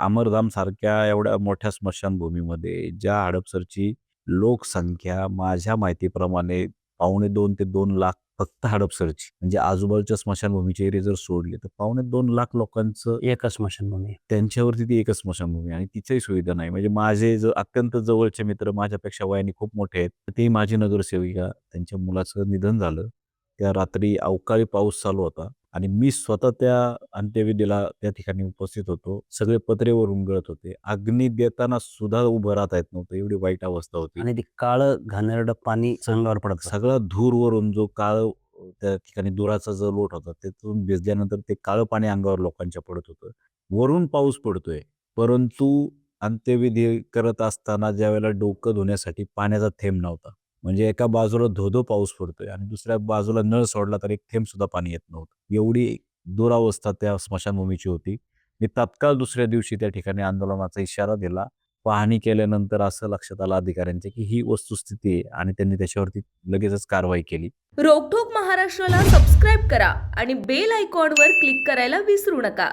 अमरधाम सारख्या एवढ्या मोठ्या स्मशानभूमीमध्ये ज्या हडपसरची लोकसंख्या माझ्या माहितीप्रमाणे 2.5 ते 2 लाख फक्त हडपसरची. म्हणजे आजूबाजूच्या स्मशानभूमीचे एरिया जर सोडले तर 2.5 लाख लोकांचं एकच स्मशानभूमी. त्यांच्यावरती ती एकच स्मशानभूमी आणि तिचीही सुविधा नाही. म्हणजे माझे अत्यंत जवळचे मित्र माझ्यापेक्षा वयाने खूप मोठे आहेत. तर ते माझी नगरसेविका त्यांच्या मुलाचं निधन झालं. त्या रात्री अवकाळी पाऊस चालू होता आणि मी स्वतः त्या अंत्यविधीला त्या ठिकाणी उपस्थित होतो. सगळे पत्रेवरून गळत होते. अग्नी देताना सुद्धा उभं राहता येत नव्हतं. एवढी वाईट अवस्था होती. आणि ते काळं घाणेरडं पाणी अंगावर पडतं. सगळा धूर वरून जो त्या ठिकाणी धुराचा जो लोट होता त्यातून भिजल्यानंतर ते काळं पाणी अंगावर लोकांच्या पडत होतं. वरून पाऊस पडतोय, परंतु अंत्यविधी करत असताना ज्यावेळेला डोकं धुण्यासाठी पाण्याचा थेंब नव्हता. म्हणजे एका बाजूला धो-धो पाऊस पडतोय आणि दुसऱ्या बाजूला नळ सोडला तर एक थेंब सुद्धा पाणी येत नव्हतं. एवढी दुरावस्था त्या स्मशानभूमीची होती. मी तात्काळ दुसऱ्या दिवशी त्या ठिकाणी आंदोलनाचा इशारा दिला. पाहणी केल्यानंतर असं लक्षात आलं अधिकाऱ्यांच्या, की ही वस्तुस्थिती आहे आणि त्यांनी त्याच्यावरती लगेचच कारवाई केली. रोकठोक महाराष्ट्राला सबस्क्राईब करा आणि बेल आयकॉनवर क्लिक करायला विसरू नका.